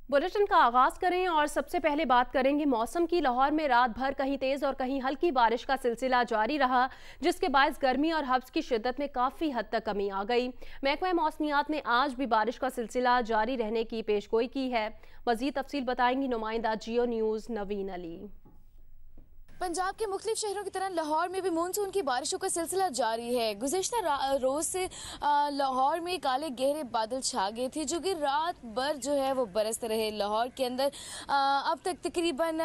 Bulletin का आगाज करें और सबसे पहले बात करेंगे मौसम की। लाहौर में रात भर कहीं तेज और कहीं हल्की बारिश का सिलसिला जारी रहा, जिसके बायस गर्मी और हब्स की शिद्दत में काफी हद तक कमी आ गई। महकमा मौसमियात ने आज भी बारिश का सिलसिला जारी रहने की पेशगोई की है। मजीद तफसील बताएंगी नुमाइंदा जियो न्यूज नवीन अली। पंजाब के मुख्तलिफ शहरों की तरह लाहौर में भी मानसून की बारिशों का सिलसिला जारी है। गुज़िश्ता रोज से लाहौर में काले गहरे बादल छा गए थे, जो कि रात भर जो है वो बरसते रहे। लाहौर के अंदर अब तक तकरीबन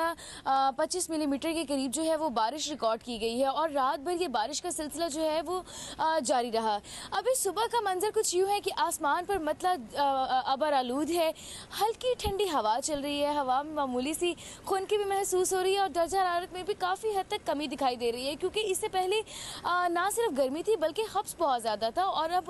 25 मिलीमीटर के करीब जो है वो बारिश रिकॉर्ड की गई है और रात भर ये बारिश का सिलसिला जो है वो जारी रहा। अभी सुबह का मंजर कुछ यूँ है कि आसमान पर मतलब अबर आलूद है, हल्की ठंडी हवा चल रही है, हवा में मामूली सी खुनकी भी महसूस हो रही है और दर्जा हरारत में भी काफ़ी हद तक कमी दिखाई दे रही है, क्योंकि इससे पहले ना सिर्फ गर्मी थी बल्कि हब्स बहुत ज़्यादा था और अब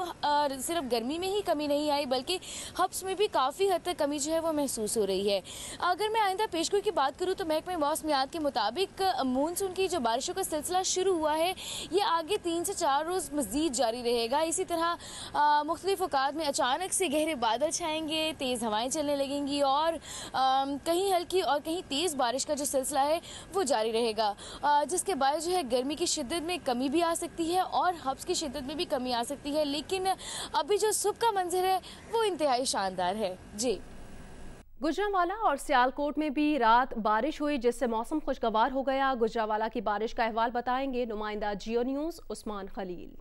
सिर्फ गर्मी में ही कमी नहीं आई बल्कि हब्स में भी काफ़ी हद तक कमी जो है वो महसूस हो रही है। अगर मैं आइंदा पेशगोई की बात करूँ तो महकमे मौसमियात के मुताबिक मानसून की जो बारिशों का सिलसिला शुरू हुआ है ये आगे 3 से 4 रोज़ मज़ीद जारी रहेगा। इसी तरह मुख्तलिफ औकात में अचानक से गहरे बादल छाएंगे, तेज़ हवाएँ चलने लगेंगी और कहीं हल्की और कहीं तेज़ बारिश का जो सिलसिला है वो जारी रहेगा, जिसके बाद जो है गर्मी की शिद्दत में कमी भी आ सकती है और हब्स की शिद्दत में भी कमी आ सकती है। लेकिन अभी जो सुबह का मंजर है वो इंतहाई शानदार है। जी, गुजरांवाला और सियालकोट में भी रात बारिश हुई, जिससे मौसम खुशगवार हो गया। गुजरांवाला की बारिश का अहवाल बताएंगे नुमाइंदा जियो न्यूज उस्मान खलील।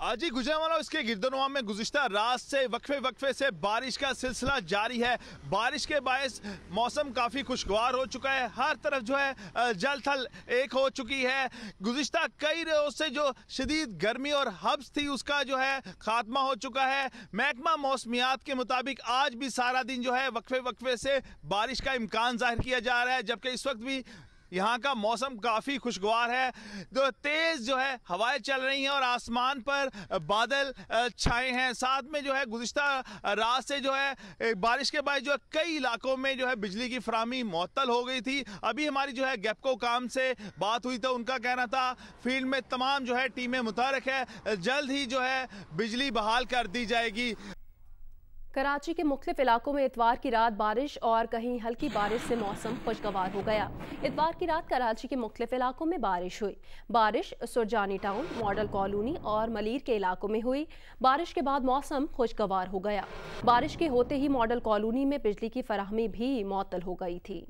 आज ही गुजरांवाला और इसके गिरदोनवा में गुज़िश्ता रात से वक्फे से बारिश का सिलसिला जारी है। बारिश के बायस मौसम काफ़ी खुशगवार हो चुका है, हर तरफ जो है जल थल एक हो चुकी है। गुज़िश्ता कई रोज से जो शदीद गर्मी और हब्स थी उसका जो है खात्मा हो चुका है। महकमा मौसमियात के मुताबिक आज भी सारा दिन जो है वक्फे से बारिश का इम्कान जाहिर किया जा रहा है, जबकि इस वक्त भी यहाँ का मौसम काफ़ी खुशगवार है। तो तेज़ जो है हवाएं चल रही हैं और आसमान पर बादल छाए हैं। साथ में जो है गुज़िश्ता रात से जो है बारिश के बाद जो है कई इलाकों में जो है बिजली की फराहमी मुअत्तल हो गई थी। अभी हमारी जो है गैपको काम से बात हुई तो उनका कहना था फील्ड में तमाम जो है टीमें मुतहरक है, जल्द ही जो है बिजली बहाल कर दी जाएगी। कराची के मुख्तलिफ इलाकों में इतवार की रात बारिश और कहीं हल्की बारिश से मौसम खुशगवार हो गया। इतवार की रात कराची के मुख्तलिफ इलाकों में बारिश हुई। बारिश सुरजानी टाउन, मॉडल कॉलोनी और मलीर के इलाकों में हुई। बारिश के बाद मौसम खुशगवार हो गया। बारिश के होते ही मॉडल कॉलोनी में बिजली की फराहमी भी मुअत्तल हो गई थी।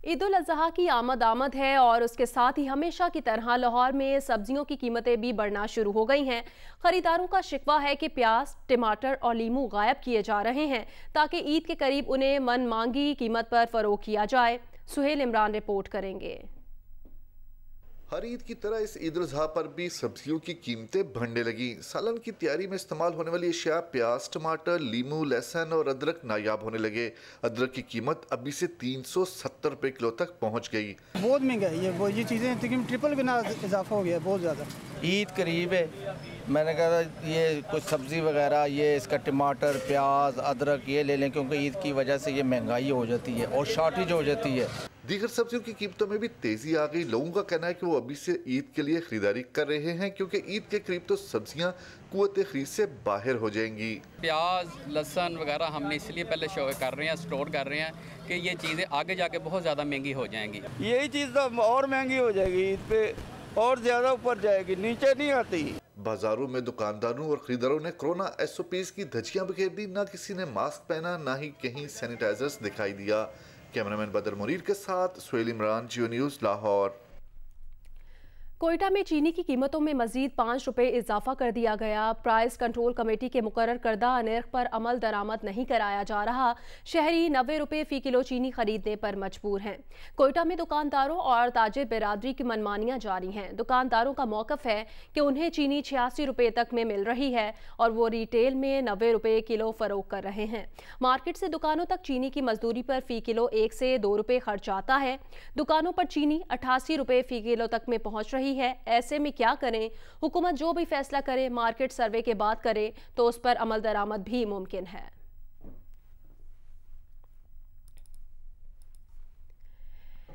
ईद उल अज़हा की आमद है और उसके साथ ही हमेशा की तरह लाहौर में सब्जियों की कीमतें भी बढ़ना शुरू हो गई हैं। खरीदारों का शिकवा है कि प्याज, टमाटर और लीमू गायब किए जा रहे हैं ताकि ईद के करीब उन्हें मन मांगी कीमत पर फरोख्त किया जाए। सुहेल इमरान रिपोर्ट करेंगे। हर ईद की तरह इस ईद उल अज़हा पर भी सब्जियों की कीमतें बढ़ने लगी। सालन की तैयारी में इस्तेमाल होने वाली अशिया प्याज, टमाटर, लीमू, लहसुन और अदरक नायाब होने लगे। अदरक की कीमत अभी से 370 रुपए किलो तक पहुंच गई। बहुत महंगा है ये चीज़ें तकरीबन ट्रिपल गुना इजाफा हो गया, बहुत ज़्यादा। ईद करीब है, मैंने कहा ये कुछ सब्ज़ी वगैरह, ये इसका टमाटर, प्याज, अदरक ये ले लें क्योंकि ईद की वजह से ये महंगाई हो जाती है और शॉर्टेज हो जाती है। दीगर सब्जियों की कीमतों में भी तेजी आ गई। लोगों का कहना है कि वो अभी से ईद के लिए खरीदारी कर रहे हैं क्योंकि ईद के करीब तो सब्जियां कुव्वत खरीद से बाहर हो जाएंगी। प्याज, लहसुन वगैरह हमने इसलिए पहले शो कर रहे हैं, स्टोर कर रहे हैं कि ये चीज़ें आगे जाके बहुत ज़्यादा महंगी हो जाएंगी। यही चीज़ तो और महंगी हो जाएगी, ईद पे और ज़्यादा ऊपर जाएगी, नीचे नहीं आती। बाजारों में दुकानदारों और खरीदारों ने कोरोना SOPs की धज्जियां बिखेर दी। ना किसी ने मास्क पहना, ना ही कहीं सैनिटाइजर्स दिखाई दिया। कैमरामैन बदर मुनीर के साथ सुहेल इमरान, जियो न्यूज़, लाहौर। कोयटा में चीनी की कीमतों में मजीद 5 रुपये इजाफा कर दिया गया। प्राइस कंट्रोल कमेटी के मुकर्रर करदा नर्ख पर अमल दरामद नहीं कराया जा रहा। शहरी 90 रुपये फ़ी किलो चीनी खरीदने पर मजबूर हैं। कोयटा में दुकानदारों और ताजिर बिरादरी की मनमानियां जारी हैं। दुकानदारों का मौक़िफ़ है कि उन्हें चीनी 86 रुपये तक में मिल रही है और वो रिटेल में 90 रुपये किलो फ़रोख्त कर रहे हैं। मार्केट से दुकानों तक चीनी की मजदूरी पर फ़ी किलो 1 से 2 रुपये खर्च आता है। दुकानों पर चीनी 88 रुपये फ़ी किलो तक में पहुँच रही है। ऐसे में क्या करें? हुकूमत जो भी फैसला करे मार्केट सर्वे के बाद करे तो उस पर अमल दरामद भी मुमकिन है।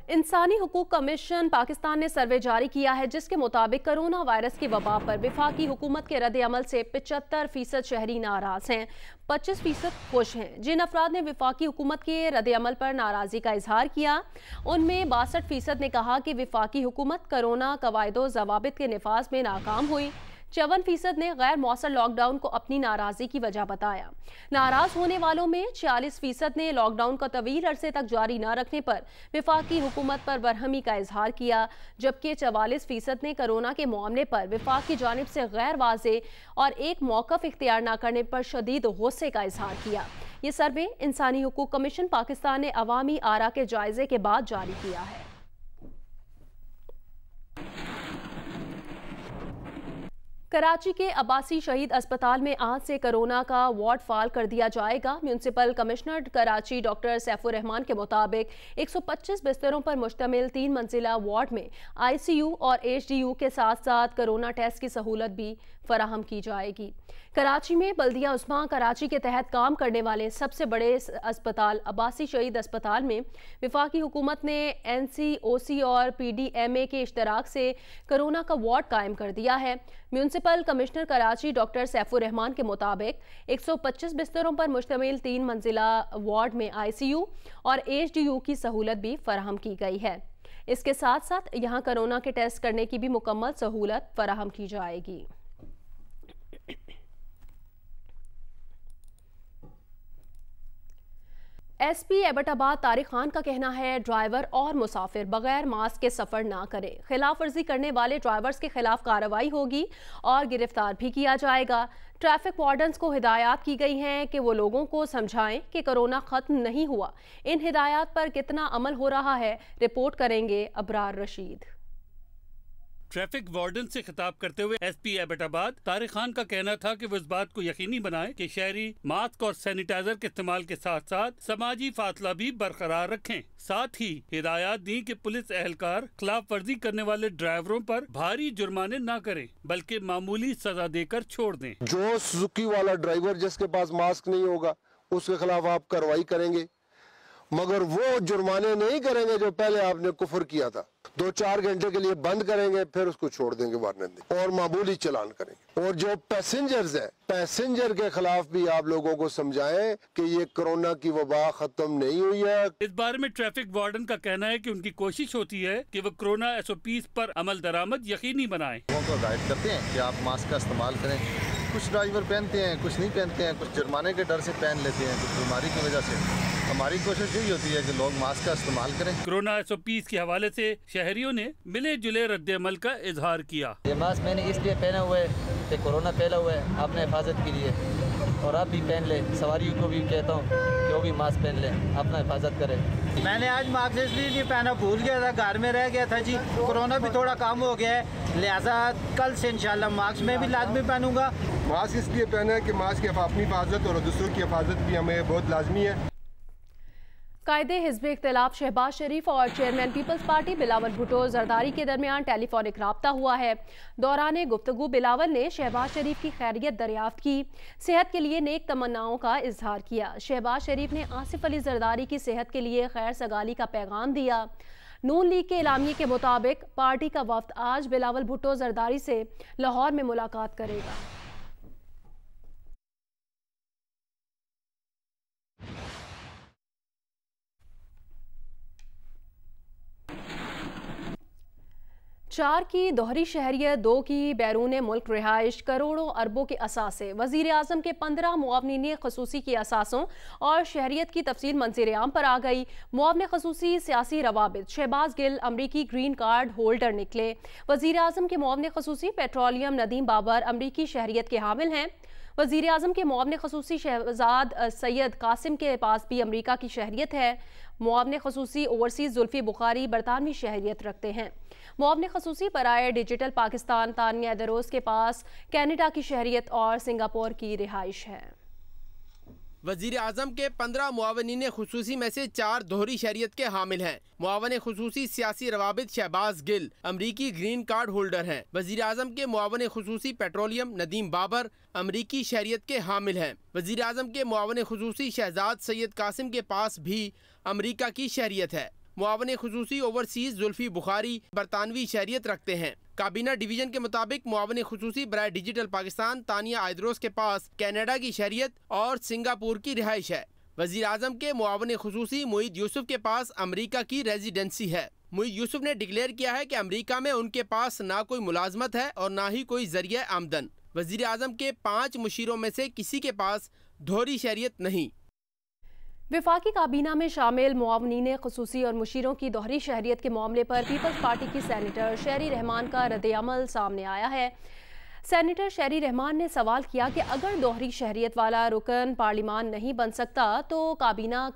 इंसानी हुकूक कमीशन पाकिस्तान ने सर्वे जारी किया है जिसके मुताबिक कोरोना वायरस की वबा पर वफाकी हुकूमत के रद्द अमल से 75% शहरी नाराज हैं, 25% खुश हैं। जिन अफराद ने वफाकी हुकूमत के रद्द अमल पर नाराज़गी का इजहार किया उनमें 62% ने कहा कि वफाकी हुकूमत कोरोना कवायदो ज़वाबित के निफाज में नाकाम हुई। 54% ने गैर मौसर लॉकडाउन को अपनी नाराज़गी की वजह बताया। नाराज होने वालों में 46% ने लॉकडाउन का तवील अरसे तक जारी न रखने पर वफाकी हुकूमत पर बरहमी का इजहार किया, जबकि 44% ने कोरोना के मामले पर वफाक की जानिब से गैर वाज़े और एक मौक़िफ़ इख्तियार न करने पर शदीद गुस्से का इजहार किया। ये सर्वे इंसानी हुकूक कमीशन पाकिस्तान ने अवामी आरा के जायजे के बाद जारी किया है। कराची के अब्बासी शहीद अस्पताल में आज से कोरोना का वार्ड फाल कर दिया जाएगा। Municipal commissioner Karachi doctor Saifur Rahman के मुताबिक 125 बिस्तरों पर मुश्तमिल 3 मंजिला वार्ड में ICU और HDU के साथ साथ कोरोना टेस्ट की सहूलत भी फराहम की जाएगी। कराची में बल्दिया उस्मा कराची के तहत काम करने वाले सबसे बड़े अस्पताल अब्बासी शहीद अस्पताल में वफाकी हुकूमत ने NCOC और PDMA के इश्तराक से कोरोना का वार्ड कायम कर दिया है। Municipal commissioner Karachi doctor Saifur Rahman के मुताबिक 125 बिस्तरों पर मुश्तमिल 3 मंजिला वार्ड में ICU और HDU की सहूलत भी फराहम की गई है। इसके साथ साथ यहाँ कोरोना के टेस्ट करने की भी मुकम्मल सहूलत फराहम की जाएगी। SP एबटाबाद तारिक खान का कहना है ड्राइवर और मुसाफिर बगैर मास्क के सफ़र ना करें। खिलाफ वर्जी करने वाले ड्राइवर्स के खिलाफ कार्रवाई होगी और गिरफ्तार भी किया जाएगा। ट्रैफिक वार्डन्स को हिदायत की गई हैं कि वो लोगों को समझाएं कि कोरोना ख़त्म नहीं हुआ। इन हिदायत पर कितना अमल हो रहा है, रिपोर्ट करेंगे अबरार रशीद। ट्रैफिक वार्डन से खिताब करते हुए SP एबटाबाद तारिक खान का कहना था कि वो इस बात को यकीनी बनाएं कि शहरी मास्क और सैनिटाइजर के इस्तेमाल के साथ साथ समाजी फासला भी बरकरार रखें। साथ ही हिदायत दी कि पुलिस एहलकार खिलाफ वर्जी करने वाले ड्राइवरों पर भारी जुर्माने न करें बल्कि मामूली सजा देकर छोड़ दें। जो सुजुकी वाला ड्राइवर जिसके पास मास्क नहीं होगा उसके खिलाफ आप कार्रवाई करेंगे, मगर वो जुर्माने नहीं करेंगे जो पहले आपने कुफर किया था। 2-4 घंटे के लिए बंद करेंगे, फिर उसको छोड़ देंगे वारंट दें और मामूली चलान करेंगे। और जो पैसेंजर्स है, पैसेंजर के खिलाफ भी आप लोगों को समझाएं कि ये कोरोना की वबा खत्म नहीं हुई है। इस बारे में ट्रैफिक वार्डन का कहना है कि उनकी कोशिश होती है कि वो कोरोना SOPs पर अमल दरामद यकीनी बनाएं। लोगों को हिदायत करते हैं कि आप मास्क का इस्तेमाल करें। कुछ ड्राइवर पहनते हैं, कुछ नहीं पहनते हैं, कुछ जुर्माने के डर से पहन लेते हैं, कुछ बीमारी की वजह से। हमारी कोशिश यही होती है कि लोग मास्क का इस्तेमाल करें। कोरोना SOPs के हवाले से शहरियों ने मिले जुले रद्द-ए-अमल का इजहार किया। ये मास्क मैंने इसलिए पहना हुआ है कि कोरोना फैला हुआ है, अपने हिफाजत के लिए, और आप भी पहन ले। सवारियों को भी कहता हूँ कि वो भी मास्क पहन ले, अपना हिफाजत करें। मैंने आज मास्क इसलिए पहना, भूल गया था, घर में रह गया था जी। कोरोना भी थोड़ा कम हो गया है, लिहाजा कल से इंशाल्लाह मास्क मैं भी लाजमी पहनूंगा। मास्क इसलिए पहना है कि मास्क की अपनी हिफाजत और दूसरों की हिफाजत भी हमें बहुत लाजमी है। कायदे हिज़्ब इख्तिलाफ शहबाज शरीफ और चेयरमैन पीपल्स पार्टी बिलावल भुट्टो जरदारी के दरमियान टेलीफोनिक राब्ता हुआ है। दौरान गुफ्तगू बिलावल ने शहबाज शरीफ की खैरियत दरियाफ्त की, सेहत के लिए नेक तमन्नाओं का इजहार किया। शहबाज शरीफ ने आसिफ अली जरदारी की सेहत के लिए खैर सगाली का पैगाम दिया। नून लीग के एलामिये के मुताबिक पार्टी का वफ्द आज बिलावल भुट्टो जरदारी से लाहौर में मुलाकात करेगा। चार की दोहरी शहरियत, 2 की बैरून मुल्क रिहाइश, करोड़ों अरबों के असासे, वज़ीर आज़म के 15 मुआवनीन ख़ुसूसी के असासों और शहरियत की तफसील मंज़िर आम पर आ गई। मुआवने ख़ुसूसी सियासी रवाबित, शहबाज गिल अमरीकी ग्रीन कार्ड होल्डर निकले। वज़ीर आज़म के मुआवने ख़ुसूसी पेट्रोलियम नदीम बाबर अमरीकी शहरियत के हामिल हैं। वज़ीर आज़म के मुआवने ख़ुसूसी शहजाद सैयद कासिम के पास भी अमरीका की शहरियत है। मुआवने ख़ुसूसी ओवरसीज़ जुल्फ़ी बुखारी बरतानवी शहरियत रखते हैं। मुआवने ख़ुसूसी बराए डिजिटल पाकिस्तान तानिया दरोज के पास कनाडा की शहरियत और सिंगापुर की रिहाइश है। वज़ीर आज़म के 15 मुआवनीन ख़ुसूसी में से 4 दोहरी शहरियत के हामिल हैं। मुआवन ख़ुसूसी सियासी रवाबित शहबाज गिल अमरीकी ग्रीन कार्ड होल्डर हैं। वज़ीर आज़म के मुआवन ख़ुसूसी पेट्रोलियम नदीम बाबर अमरीकी शहरियत के हामिल हैं। वज़ीर आज़म के मुआवन ख़ुसूसी शहजाद सैयद कासिम के पास भी अमरीका की शहरियत है। मुआवन खुसूसी ओवरसीज जुल्फी बुखारी बरतानवी शहरियत रखते हैं। काबीना डिवीजन के मुताबिक मुआवन खुसूसी बराए डिजिटल पाकिस्तान तानिया आयदरोस के पास कनाडा की शहरियत और सिंगापुर की रिहाइश है। वजीर आजम के मुआवन खुसूसी मुईद यूसुफ के पास अमरीका की रेजिडेंसी है। मुईद यूसुफ ने डिक्लेयर किया है कि अमरीका में उनके पास ना कोई मुलाजमत है और ना ही कोई जरिया आमदन। वजीर आजम के 5 मुशीरों में से किसी के पास दोहरी शहरियत नहीं। वफाकी काबीना में शामिल मुआवनीन खुसूसी और मुशीरों की दोहरी शहरियत के मामले पर पीपल्स पार्टी की सेनेटर शहरी रहमान का रद्द-ए-अमल सामने आया है। सेनेटर शहरी रहमान ने सवाल किया कि अगर दोहरी शहरियत वाला रुकन पार्लिमान नहीं बन सकता तो काबीना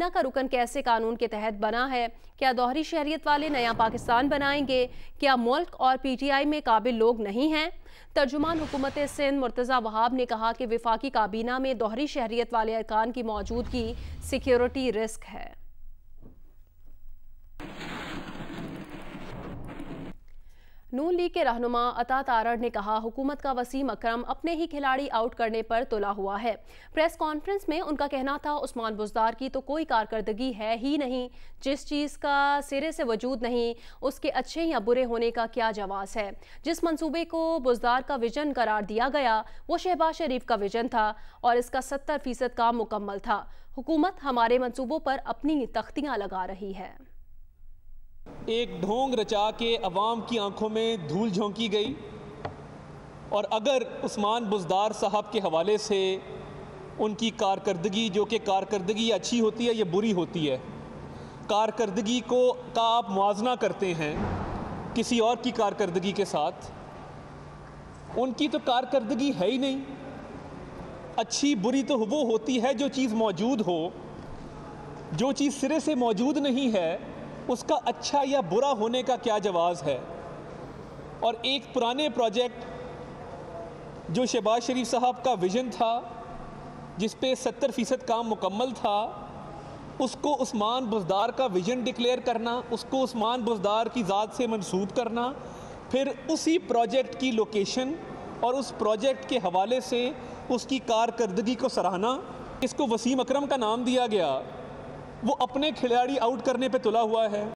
का रुकन कैसे कानून के तहत बना है? क्या दोहरी शहरियत वाले नया पाकिस्तान बनाएंगे? क्या मुल्क और PTI में काबिल लोग नहीं हैं? तर्जुमान हुकूमत सिंध मुर्तज़ा वहाब ने कहा कि वफाकी काबीना में दोहरी शहरियत वाले अरकान की मौजूदगी सिक्योरिटी रिस्क है। नून लीग के रहनुमा अता तारड़ ने कहा हुकूमत का वसीम अकरम अपने ही खिलाड़ी आउट करने पर तुला हुआ है। प्रेस कॉन्फ्रेंस में उनका कहना था उस्मान बुज़दार की तो कोई कारकर्दगी है ही नहीं, जिस चीज़ का सिरे से वजूद नहीं उसके अच्छे या बुरे होने का क्या जवाज़ है। जिस मंसूबे को बुज़दार का विजन करार दिया गया वो शहबाज शरीफ का विजन था और इसका 70% काम मुकम्मल था। हुकूमत हमारे मंसूबों पर अपनी तख्तियाँ लगा रही है। एक ढोंग रचा के अवाम की आंखों में धूल झोंकी गई और अगर उस्मान बुज़दार साहब के हवाले से उनकी कारकर्दगी, जो कि कारकर्दगी अच्छी होती है या बुरी होती है, कारकर्दगी का आप मुआवजना करते हैं किसी और की कारकर्दगी के साथ, उनकी तो कारकर्दगी है ही नहीं। अच्छी बुरी तो वो होती है जो चीज़ मौजूद हो, जो चीज़ सिरे से मौजूद नहीं है उसका अच्छा या बुरा होने का क्या जवाज़ है। और एक पुराने प्रोजेक्ट जो शहबाज शरीफ साहब का विजन था जिस पे 70% काम मुकम्मल था, उसको उस्मान बुज़दार का विजन डिक्लेयर करना, उसको उस्मान बुज़दार की ज़ात से मंसूब करना, फिर उसी प्रोजेक्ट की लोकेशन और उस प्रोजेक्ट के हवाले से उसकी कारकर्दगी को सराहना, इसको वसीम अकरम का नाम दिया गया, वो अपने खिलाड़ी आउट करने पे तुला हुआ है।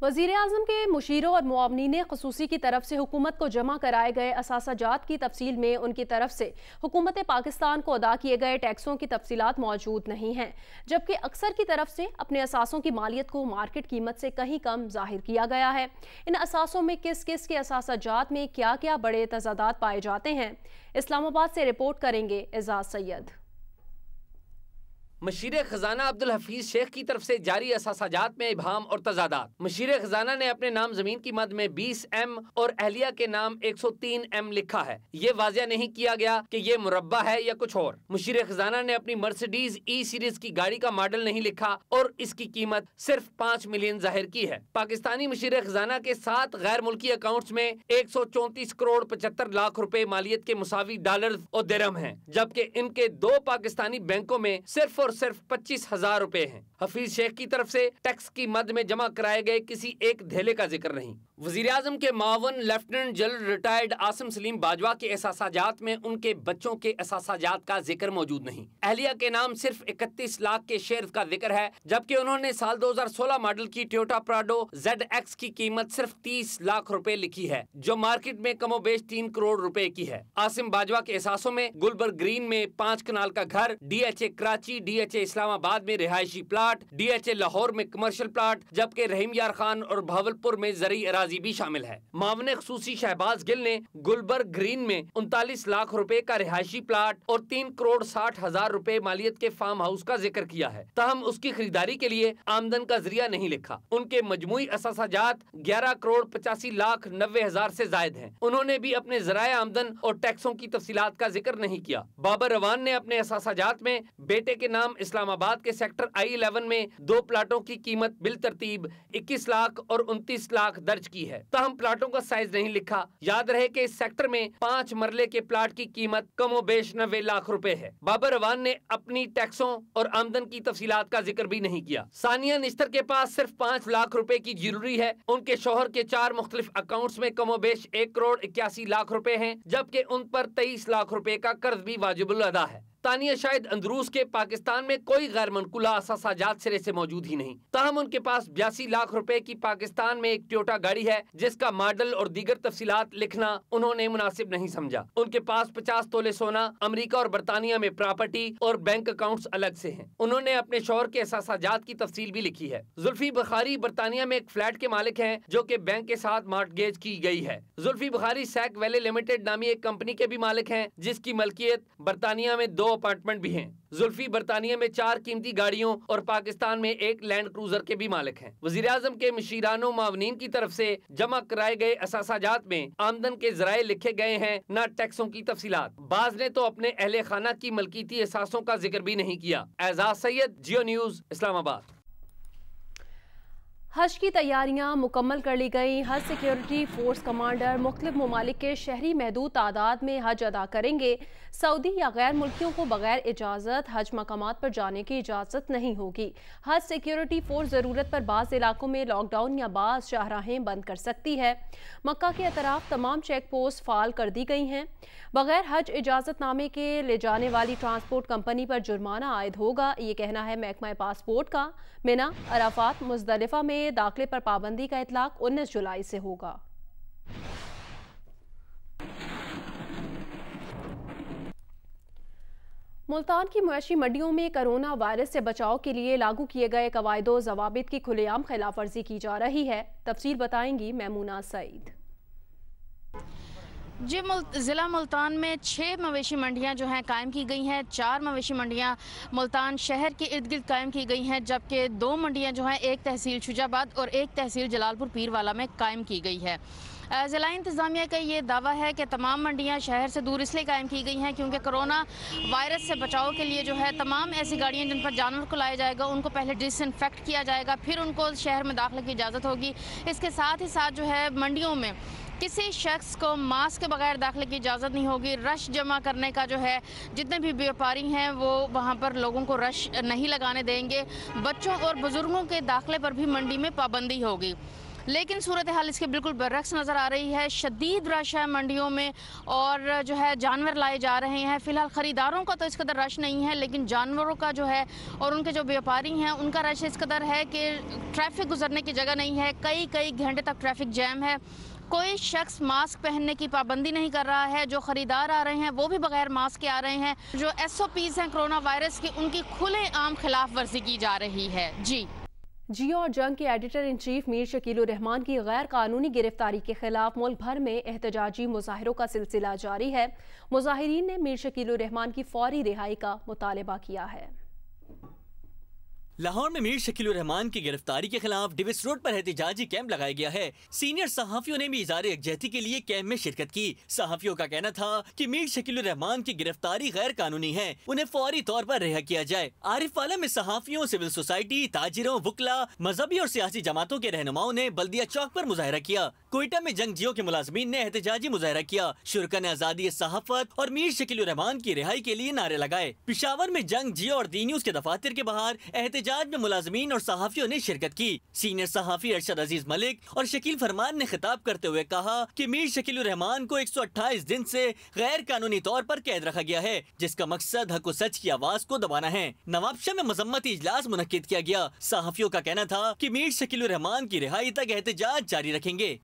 वज़ीर आज़म के मुशीरों और मुआवनीन ख़ुसूसी की तरफ से हुकूमत को जमा कराए गए असासाजात की तफसील में उनकी तरफ से हुकूमत पाकिस्तान को अदा किए गए टैक्सों की तफसीलात मौजूद नहीं हैं, जबकि अक्सर की तरफ से अपने असासों की मालियत को मार्केट कीमत से कहीं कम जाहिर किया गया है। इन असासों में किस किस के असासाजात में क्या क्या बड़े तजादात पाए जाते हैं, इस्लामाबाद से रिपोर्ट करेंगे एजाज सैयद। मशीर खजाना अब्दुल हफीज शेख की तरफ से जारी असासाजात में इबाम और तजादात। मशीर खजाना ने अपने नाम जमीन की मद में 20 M और अहलिया के नाम 103 M लिखा है। ये वाज़िया नहीं किया गया कि ये मुरब्बा है या कुछ और। मशीर खजाना ने अपनी मर्सिडीज E सीरीज की गाड़ी का मॉडल नहीं लिखा और इसकी कीमत सिर्फ 5 मिलियन जाहिर की है। पाकिस्तानी मशीर खजाना के 7 गैर मुल्की अकाउंट्स में 134 करोड़ 75 लाख रुपए मालियत के मुसावी डॉलर और दिरहम है, जबकि इनके 2 पाकिस्तानी बैंकों में सिर्फ और सिर्फ 25,000 रुपए हैं। हफीज शेख की तरफ से टैक्स की मद में जमा कराए गए किसी एक धेले का जिक्र नहीं। वजीर आजम के मावन lieutenant general retired Asim Salim Bajwa के एहसासाजात में उनके बच्चों के एहसासाजात का जिक्र मौजूद नहीं। अहलिया के नाम सिर्फ 31 लाख के शेयर का जिक्र है, जबकि उन्होंने साल 2016 मॉडल की टोयोटा प्राडो ZX की कीमत सिर्फ 30 लाख रुपए लिखी है, जो मार्केट में कमोबेश 3 करोड़ रुपए की है। आसिम बाजवा के एहसासों में गुलबर्ग ग्रीन में 5 कनाल का घर, DHA कराची, DHA इस्लामाबाद में रिहायशी प्लाट, DHA लाहौर में कमर्शियल प्लाट, जबकि रहीम यार खान और भावलपुर में जरी अराजी भी शामिल है। मामले खसूसी शहबाज गिल ने गुलबर्ग ग्रीन में 39 लाख रुपए का रिहायशी प्लाट और 3 करोड़ 60 हजार रुपए मालियत के फार्म हाउस का जिक्र किया है, ताहम उसकी खरीदारी के लिए आमदन का जरिया नहीं लिखा। उनके मजमुई असासाजात 11 करोड़ 85 लाख 90 हजार से जायद हैं। उन्होंने भी अपने जराए आमदन और टैक्सों की तफसीलात का जिक्र नहीं किया। बाबर रवान ने अपने असासाजात में बेटे के नाम इस्लामाबाद के सेक्टर I-11 में 2 प्लाटों की कीमत बिल तरतीब 21 लाख और 29 लाख दर्ज की है, ताहम प्लाटों का साइज नहीं लिखा। याद रहे कि इस सेक्टर में 5 मरले के प्लाट की कीमत कमोबेश 90 लाख रुपए है। बाबर रवान ने अपनी टैक्सों और आमदन की तफसीलात का जिक्र भी नहीं किया। सानिया निश्तर के पास सिर्फ 5 लाख रुपए की ज्वेलरी है। उनके शोहर के 4 मुख्तलिफ अकाउंट्स में कमोबेश 1 करोड़ 81 लाख रुपए हैं, जबकि उन पर 23 लाख रुपए का कर्ज भी वाजिबुल अदा है। तानिया शाहिद अंदरूस के पाकिस्तान में कोई गैर मनकुला असासाजात सिरे से मौजूद ही नहीं। ताहम उनके पास 82 लाख रुपए की पाकिस्तान में एक टोयोटा गाड़ी है जिसका मॉडल और दीगर तफसीलात लिखना उन्होंने मुनासिब नहीं समझा। उनके पास 50 तोले सोना, अमेरिका और बरतानिया में प्रॉपर्टी और बैंक अकाउंट्स अलग से हैं। उन्होंने अपने शौहर के असासाजात की तफसील भी लिखी है। जुल्फी बुखारी बरतानिया में एक फ्लैट के मालिक हैं जो कि बैंक के साथ मॉर्टगेज की गई है। Zulfi Bukhari sack valley limited नामी एक कंपनी के भी मालिक हैं जिसकी मलकियत बरतानिया में 2 अपार्टमेंट भी हैं। जुल्फी बरतानिया में 4 कीमती गाड़ियों और पाकिस्तान में एक लैंड क्रूजर के भी मालिक हैं। वज़ीर आज़म के मशीरानो मावनीन की तरफ से जमा कराए गए असासाजात में आमदन के ज़राए लिखे गए हैं, न टैक्सों की तफसीलात। बाज ने तो अपने अहले खाना की मलकीती एहसासों का जिक्र भी नहीं किया। एजाज सैयद, जियो न्यूज़, इस्लामाबाद। हज की तैयारियां मुकम्मल कर ली गई। हज सिक्योरिटी फोर्स कमांडर मुख्तलिफ ममालिक के शहरी महदूद तादाद में हज अदा करेंगे। सऊदी या गैर मुल्कियों को बगैर इजाज़त हज मकामात पर जाने की इजाज़त नहीं होगी। हज सिक्योरिटी फोर्स ज़रूरत पर बाज़ इलाकों में लॉकडाउन या बाज़ शाहराहें बंद कर सकती है। मक्का के अतराफ तमाम चेक पोस्ट फाल कर दी गई हैं। बगैर हज इजाज़तनामे के ले जाने वाली ट्रांसपोर्ट कंपनी पर जुर्माना आयद होगा, ये कहना है महकमा पासपोर्ट का। मिना, अराफात, मुज़दलिफ़ा में दाखिले पर पाबंदी का इतलाक 19 जुलाई से होगा। मुल्तान की मुआशी मंडियों में कोरोना वायरस से बचाव के लिए लागू किए गए कवायदो ज़वाबित की खुलेआम खिलाफ वर्जी की जा रही है। तफसील बताएंगी मैमूना सईद। जी, ज़िला मुल्तान में 6 मवेशी मंडियां जो हैं कायम की गई हैं। 4 मवेशी मंडियां मुल्तान शहर के इर्द गिर्द कायम की गई हैं, जबकि 2 मंडियां जो हैं एक तहसील शुजाबाद और एक तहसील जलालपुर पीरवाला में कायम की गई है। ज़िला इंतज़ामिया का ये दावा है कि तमाम मंडियां शहर से दूर इसलिए कायम की गई हैं क्योंकि कोरोना वायरस से बचाव के लिए जो है तमाम ऐसी गाड़ियां जिन पर जानवर को लाया जाएगा उनको पहले डिसइंफेक्ट किया जाएगा, फिर उनको शहर में दाखिले की इजाज़त होगी। इसके साथ ही साथ जो है मंडियों में किसी शख्स को मास्क के बगैर दाखिले की इजाज़त नहीं होगी। रश जमा करने का जो है जितने भी व्यापारी हैं वो वहाँ पर लोगों को रश नहीं लगाने देंगे। बच्चों और बुज़ुर्गों के दाखिले पर भी मंडी में पाबंदी होगी। लेकिन सूरत हाल इसके बिल्कुल बरअक्स नज़र आ रही है। शदीद रश है मंडियों में और जो है जानवर लाए जा रहे हैं। फ़िलहाल ख़रीदारों का तो इस कदर रश नहीं है, लेकिन जानवरों का जो है और उनके जो व्यापारी हैं उनका रश इस कदर है कि ट्रैफिक गुजरने की जगह नहीं है। कई घंटे तक ट्रैफिक जैम है। कोई शख्स मास्क पहनने की पाबंदी नहीं कर रहा है। जो ख़रीदार आ रहे हैं वो भी बगैर मास्क के आ रहे हैं। जो SOPs हैं कोरोना वायरस की, उनकी खुलेआम खिलाफ वर्जी की जा रही है। जी, जियो और जंग के editor in chief Mir Shakilur Rahman की गैर कानूनी गिरफ्तारी के खिलाफ मुल्क भर में एहतजाजी मुजाहिरों का सिलसिला जारी है। मुजाहिरीन ने मीर शकीलुर रहमान की फौरी रिहाई का मुतालबा किया है। लाहौर में मीर शकीलुर रहमान की गिरफ्तारी के खिलाफ डिविस रोड पर एहतजाजी कैंप लगाया गया है। सीनियर सहाफियों ने भी इज़हार यकजहती के लिए कैंप में शिरकत की। सहाफियों का कहना था कि मीर शकीलुर रहमान की गिरफ्तारी गैर कानूनी है, उन्हें फौरी तौर पर रिहा किया जाए। आरिफवाला में सहाफियों, सिविल सोसाइटी, ताजिरों, वुकला, मजहबी और सियासी जमातों के रहनुमाओं ने बल्दिया चौक पर मुजाहरा किया। कोयटा में जंग जियो के मुलाजमीन ने एहतजाजी मुजाहरा किया। शुरका ने आज़ादी सहाफत और मीर शकीलुर रहमान की रिहाई के लिए नारे लगाए। पिशावर में जंग जियो और दी न्यूज के दफातर के बाहर एहतजाज में मुलाजमीन और सहाफियों ने शिरकत की। सीनियर सहाफी अरशद अजीज मलिक और शकील फरमान ने खिताब करते हुए कहा कि मीर शकीलुर रहमान को 128 दिन से गैर कानूनी तौर पर कैद रखा गया है, जिसका मकसद हक व सच की आवाज को दबाना है। नवाबशाह में मजम्मती इजलास मुनक्किद किया गया। सहाफियों का कहना था कि मीर शकीलुर रहमान की रिहाई तक एहतजाज जारी रखेंगे।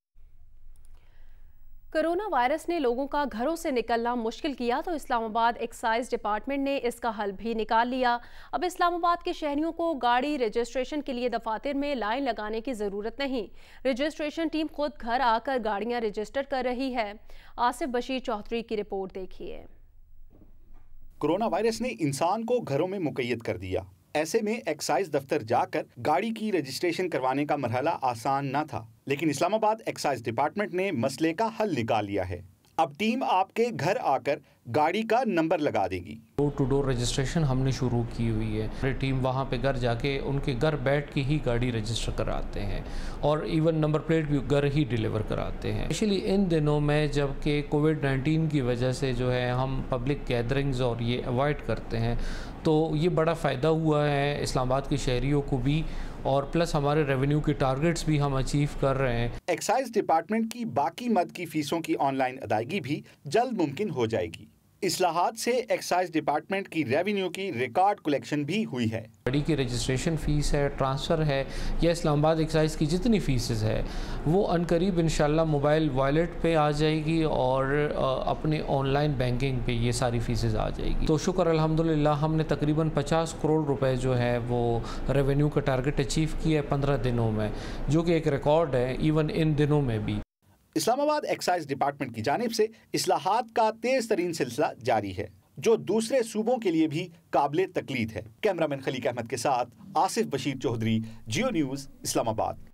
कोरोना वायरस ने लोगों का घरों से निकलना मुश्किल किया तो इस्लामाबाद एक्साइज डिपार्टमेंट ने इसका हल भी निकाल लिया। अब इस्लामाबाद के शहरियों को गाड़ी रजिस्ट्रेशन के लिए दफातर में लाइन लगाने की ज़रूरत नहीं। रजिस्ट्रेशन टीम खुद घर आकर गाड़ियां रजिस्टर कर रही है। आसिफ बशीर चौधरी की रिपोर्ट देखिए। कोरोना वायरस ने इंसान को घरों में मुकय्यद कर दिया। ऐसे में एक्साइज दफ्तर जाकर गाड़ी की रजिस्ट्रेशन करवाने का मरहला आसान न था, लेकिन इस्लामाबाद एक्साइज डिपार्टमेंट ने मसले का हल निकाल लिया है। अब टीम आपके घर आकर गाड़ी का नंबर लगा देगी। डोर टू डोर रजिस्ट्रेशन हमने शुरू की हुई है। हमारी टीम वहाँ पे घर जाके उनके घर बैठ के ही गाड़ी रजिस्टर कराते हैं और इवन नंबर प्लेट भी घर ही डिलीवर कराते हैं। स्पेशली इन दिनों में जबकि कोविड-19 की वजह से जो है हम पब्लिक गैदरिंग्स और ये अवॉइड करते हैं, तो ये बड़ा फ़ायदा हुआ है इस्लामाबाद के शहरियों को भी और प्लस हमारे रेवेन्यू के टारगेट्स भी हम अचीव कर रहे हैं। एक्साइज डिपार्टमेंट की बाकी मद की फीसों की ऑनलाइन अदायगी भी जल्द मुमकिन हो जाएगी। इस्लाहात से एक्साइज डिपार्टमेंट की रेवेन्यू की रिकॉर्ड कलेक्शन भी हुई है। गाड़ी की रजिस्ट्रेशन फ़ीस है, ट्रांसफ़र है या इस्लामाबाद एक्साइज की जितनी फ़ीसेस है वो अनकरीब इंशाल्लाह मोबाइल वॉलेट पे आ जाएगी और अपने ऑनलाइन बैंकिंग पे ये सारी फ़ीसेस आ जाएगी। तो शुक्र अल्हम्दुलिल्लाह हमने तकरीबन 50 करोड़ रुपए जो है वो रेवेन्यू का टारगेट अचीव किया है 15 दिनों में, जो कि एक रिकॉर्ड है इवन इन दिनों में भी। इस्लामाबाद एक्साइज डिपार्टमेंट की जानिब से इस्लाहात का तेज तरीन सिलसिला जारी है, जो दूसरे सूबों के लिए भी काबिले तकलीद है। कैमरामैन खलीक अहमद के साथ आसिफ बशीर चौधरी, जियो न्यूज़, इस्लामाबाद।